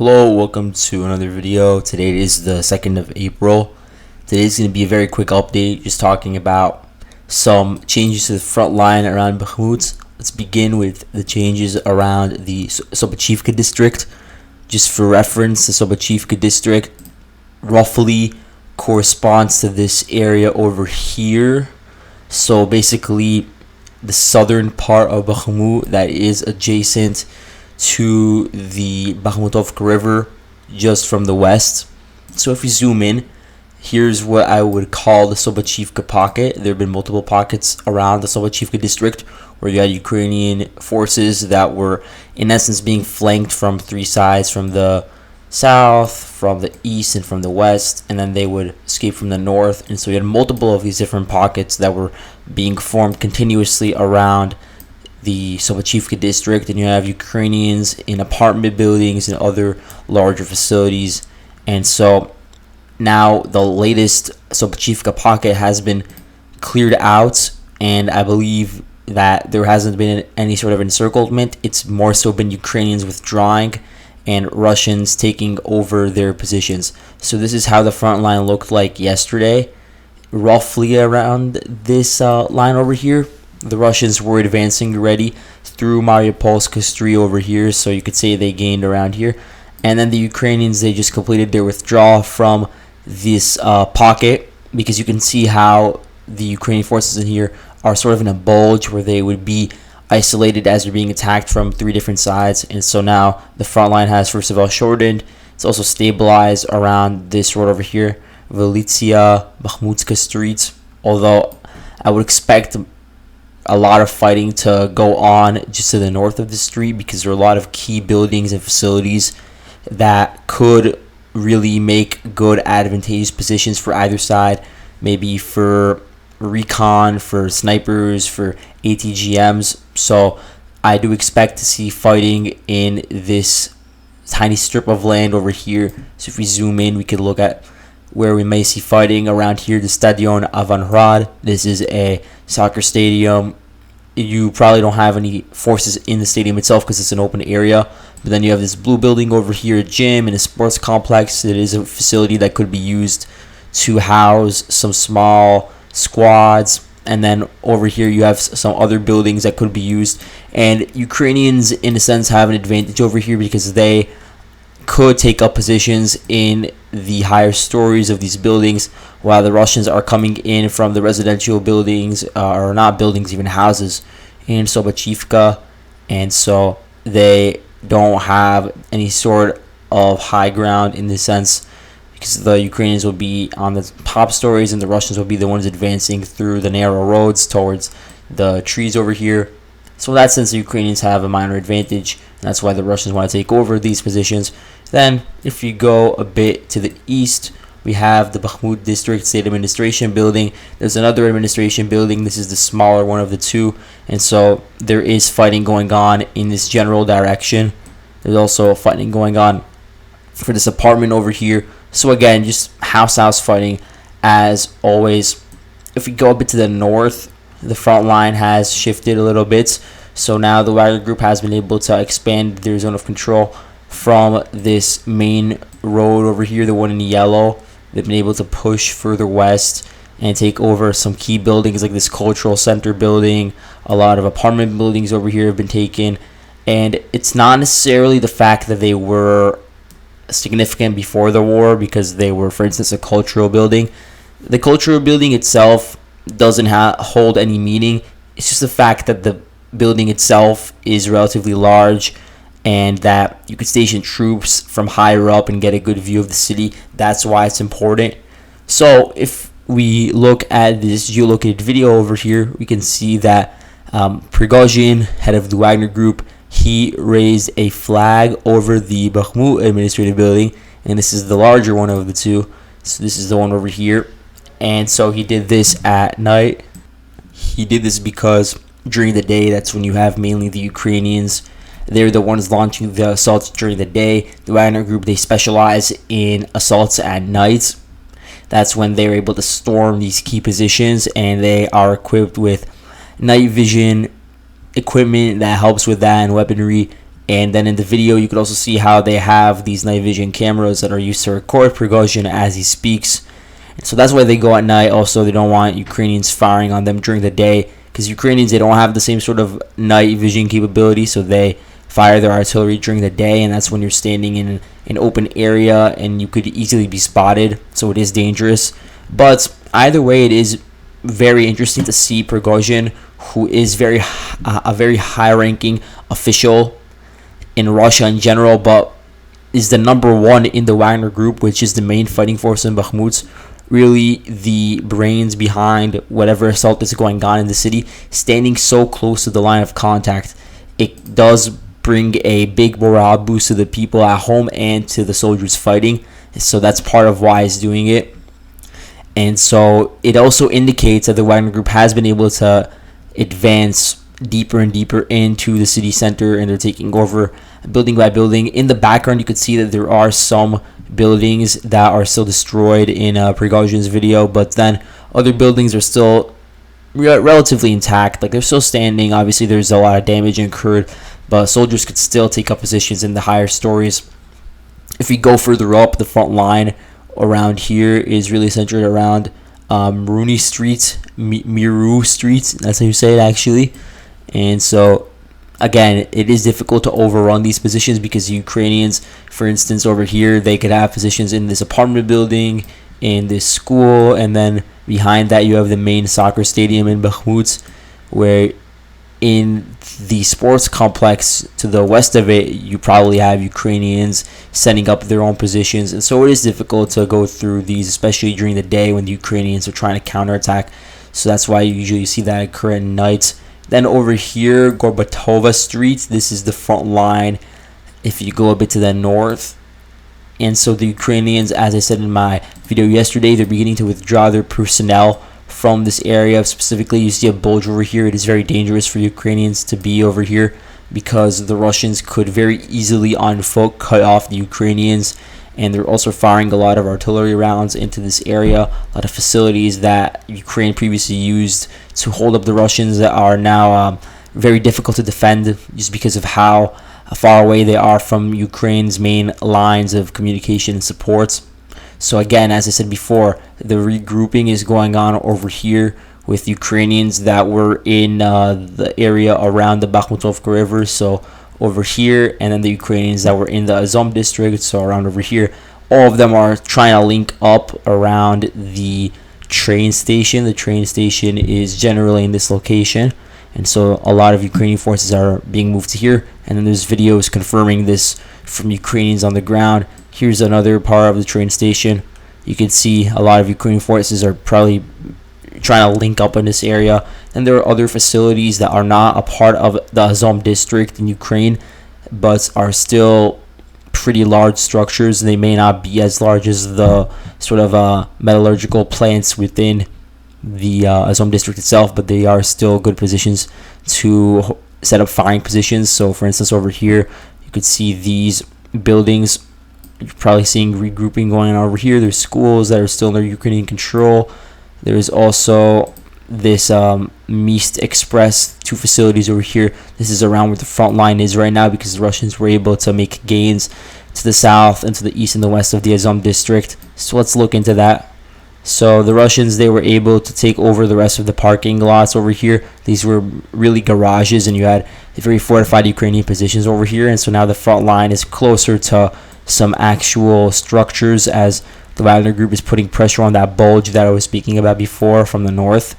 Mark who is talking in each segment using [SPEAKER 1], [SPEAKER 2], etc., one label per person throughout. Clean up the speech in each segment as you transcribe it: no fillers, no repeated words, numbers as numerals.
[SPEAKER 1] Hello, welcome to another video. Today is the 2nd of April. Today's going to be a very quick update, just talking about some changes to the front line around Bakhmut. Let's begin with the changes around the Sobachivka district. Just for reference, the Sobachivka district roughly corresponds to this area over here. So basically, the southern part of Bakhmut that is adjacent to the Bakhmutovka River just from the west. So if we zoom in, here's what I would call the Sobachivka pocket. There have been multiple pockets around the Sobachivka district where you had Ukrainian forces that were in essence being flanked from three sides, from the south, from the east, and from the west, and then they would escape from the north. And so you had multiple of these different pockets that were being formed continuously around the Sobachivka district, and you have Ukrainians in apartment buildings and other larger facilities. And so now the latest Sobachivka pocket has been cleared out, and I believe that there hasn't been any sort of encirclement. It's more so been Ukrainians withdrawing and Russians taking over their positions. So this is how the front line looked like yesterday, roughly around this line over here. The Russians were advancing already through Mariupolsk Street over here, so you could say they gained around here. And then the Ukrainians, they just completed their withdrawal from this pocket, because you can see how the Ukrainian forces in here are sort of in a bulge where they would be isolated as they're being attacked from three different sides. And so now the front line has first of all shortened. It's also stabilized around this road over here, Velitsia Bakhmutska Street, although I would expect a lot of fighting to go on just to the north of the street, because there are a lot of key buildings and facilities that could really make good advantageous positions for either side, maybe for recon, for snipers, for ATGMs. So I do expect to see fighting in this tiny strip of land over here. So if we zoom in, we could look at where we may see fighting around here. The Stadion Avanhrad. This is a soccer stadium. You probably don't have any forces in the stadium itself because it's an open area. But then you have this blue building over here, a gym and a sports complex. It is a facility that could be used to house some small squads. And then over here you have some other buildings that could be used. And Ukrainians, in a sense, have an advantage over here because they could take up positions in the higher stories of these buildings, while the Russians are coming in from the residential buildings, or not buildings, even houses in Sobachivka. And so they don't have any sort of high ground in this sense, because the Ukrainians will be on the top stories and the Russians will be the ones advancing through the narrow roads towards the trees over here. So in that sense, the Ukrainians have a minor advantage, and that's why the Russians want to take over these positions. Then, if you go a bit to the east, we have the Bakhmut District State Administration Building. There's another administration building. This is the smaller one of the two, and so there is fighting going on in this general direction. There's also fighting going on for this apartment over here. So again, just house fighting as always. If we go a bit to the north, the front line has shifted a little bit. So now the Wagner group has been able to expand their zone of control from this main road over here, the one in yellow. They've been able to push further west and take over some key buildings like this cultural center building. A lot of apartment buildings over here have been taken. And it's not necessarily the fact that they were significant before the war, because they were, for instance, a cultural building. The cultural building itself doesn't hold any meaning. It's just the fact that the building itself is relatively large and that you could station troops from higher up and get a good view of the city. That's why it's important. So if we look at this geolocated video over here, we can see that Prigozhin, head of the Wagner group, he raised a flag over the Bakhmut administrative building, and this is the larger one of the two. So this is the one over here. And so he did this at night. He did this because during the day, that's when you have mainly the Ukrainians. They're the ones launching the assaults during the day. The Wagner group, they specialize in assaults at night. That's when they're able to storm these key positions, and they are equipped with night vision equipment that helps with that and weaponry. And then in the video, you could also see how they have these night vision cameras that are used to record Prigozhin as he speaks. And so that's why they go at night. Also, they don't want Ukrainians firing on them during the day, because Ukrainians, they don't have the same sort of night vision capability, so they fire their artillery during the day, and that's when you're standing in an open area and you could easily be spotted, so it is dangerous. But either way, it is very interesting to see Prigozhin, who is a very high-ranking official in Russia in general, but is the number one in the Wagner group, which is the main fighting force in Bakhmut, really the brains behind whatever assault is going on in the city, standing so close to the line of contact. It does bring a big morale boost to the people at home and to the soldiers fighting, so that's part of why he's doing it. And so it also indicates that the Wagner group has been able to advance deeper and deeper into the city center, and they're taking over building by building. In the background, you could see that there are some buildings that are still destroyed in Prigozhin's video, but then other buildings are still relatively intact. Like, they're still standing. Obviously, there's a lot of damage incurred, but soldiers could still take up positions in the higher stories. If we go further up, the front line around here is really centered around Miru Street. That's how you say it, actually. And so, again, it is difficult to overrun these positions, because the Ukrainians, for instance, over here, they could have positions in this apartment building, in this school, and then behind that you have the main soccer stadium in Bakhmut, where in the sports complex to the west of it, you probably have Ukrainians setting up their own positions. And so it is difficult to go through these, especially during the day when the Ukrainians are trying to counterattack. So that's why you usually see that occur at night. Then over here, Gorbatova Street, this is the front line if you go a bit to the north. And so the Ukrainians, as I said in my video yesterday, they're beginning to withdraw their personnel from this area. Specifically, you see a bulge over here. It is very dangerous for Ukrainians to be over here, because the Russians could very easily on foot cut off the Ukrainians. And they're also firing a lot of artillery rounds into this area. A lot of facilities that Ukraine previously used to hold up the Russians that are now very difficult to defend, just because of how far away they are from Ukraine's main lines of communication and support. So again, as I said before, the regrouping is going on over here with Ukrainians that were in the area around the Bakhmutovka River. So over here, and then the Ukrainians that were in the Azov district, so around over here. All of them are trying to link up around the train station. The train station is generally in this location, and so a lot of Ukrainian forces are being moved to here. And then there's videos confirming this from Ukrainians on the ground. Here's another part of the train station. You can see a lot of Ukrainian forces are probably trying to link up in this area. And there are other facilities that are not a part of the Azov district in Ukraine, but are still pretty large structures. They may not be as large as the sort of metallurgical plants within the Azov district itself, but they are still good positions to set up firing positions. So for instance, over here you could see these buildings. You're probably seeing regrouping going on over here. There's schools that are still under Ukrainian control. There's also this Mist Express, two facilities over here. This is around where the front line is right now, because the Russians were able to make gains to the south and to the east and the west of the Azov district. So let's look into that. So the Russians, they were able to take over the rest of the parking lots over here. These were really garages, and you had very fortified Ukrainian positions over here. And so now the front line is closer to some actual structures, as the Wagner group is putting pressure on that bulge that I was speaking about before from the north.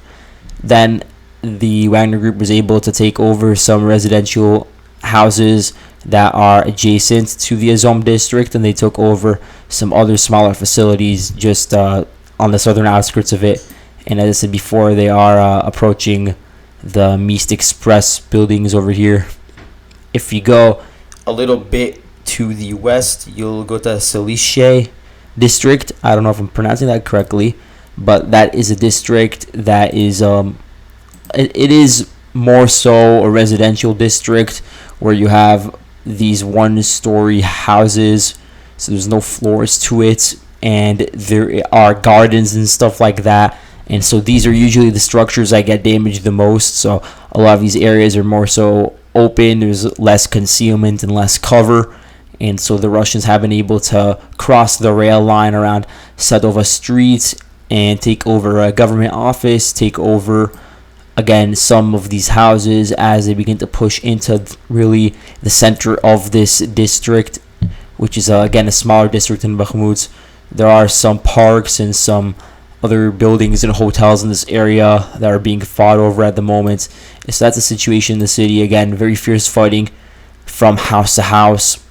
[SPEAKER 1] Then the Wagner group was able to take over some residential houses that are adjacent to the Azov district, and they took over some other smaller facilities just on the southern outskirts of it. And as I said before, they are approaching the Mist Express buildings over here. If you go a little bit to the west, you'll go to Salishe district. I don't know if I'm pronouncing that correctly, but that is a district that is it is more so a residential district, where you have these one-story houses, so there's no floors to it, and there are gardens and stuff like that. And so these are usually the structures that get damaged the most. So a lot of these areas are more so open. There's less concealment and less cover, and so the Russians have been able to cross the rail line around Sadova Street and take over a government office, take over again some of these houses as they begin to push into really the center of this district, which is again a smaller district in Bakhmut. There are some parks and some other buildings and hotels in this area that are being fought over at the moment. So that's the situation in the city. Again, very fierce fighting from house to house.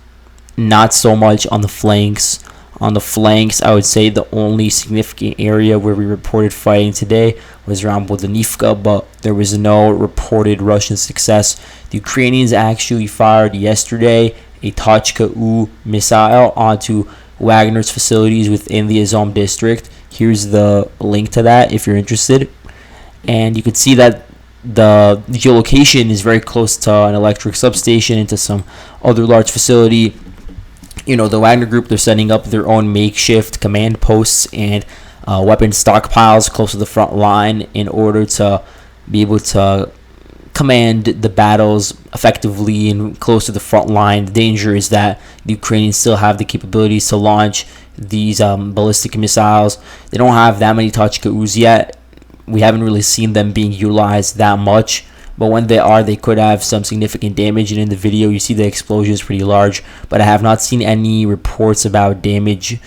[SPEAKER 1] Not so much on the flanks. On the flanks, I would say the only significant area where we reported fighting today was around Bodanivka, but there was no reported Russian success. The Ukrainians actually fired yesterday a Tochka-U missile onto Wagner's facilities within the Azom district. Here's the link to that if you're interested. And you can see that the geolocation is very close to an electric substation and to some other large facility. You know, the Wagner group, they're setting up their own makeshift command posts and weapon stockpiles close to the front line in order to be able to command the battles effectively and close to the front line. The danger is that the Ukrainians still have the capabilities to launch these ballistic missiles. They don't have that many Tochka-Us yet. We haven't really seen them being utilized that much, but when they are, they could have some significant damage. And in the video, you see the explosion is pretty large, but I have not seen any reports about damage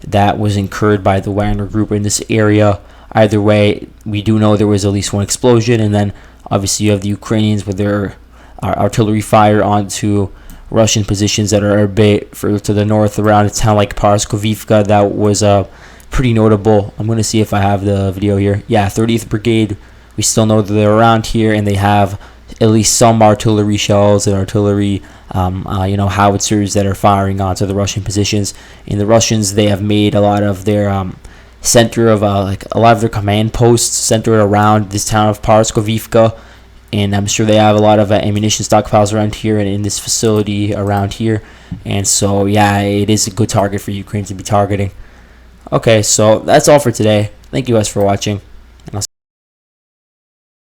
[SPEAKER 1] that was incurred by the Wagner group in this area. Either way, we do know there was at least one explosion, and then obviously you have the Ukrainians with their artillery fire onto Russian positions that are a bit further to the north around a town like Paraskovivka. That was pretty notable. I'm going to see if I have the video here. Yeah, 30th Brigade. We still know that they're around here, and they have at least some artillery shells and artillery, howitzers that are firing onto the Russian positions. And the Russians, they have made a lot of their center of a lot of their command posts centered around this town of Paraskovivka, and I'm sure they have a lot of ammunition stockpiles around here and in this facility around here. And so yeah, it is a good target for Ukraine to be targeting. Okay, so that's all for today. Thank you guys for watching.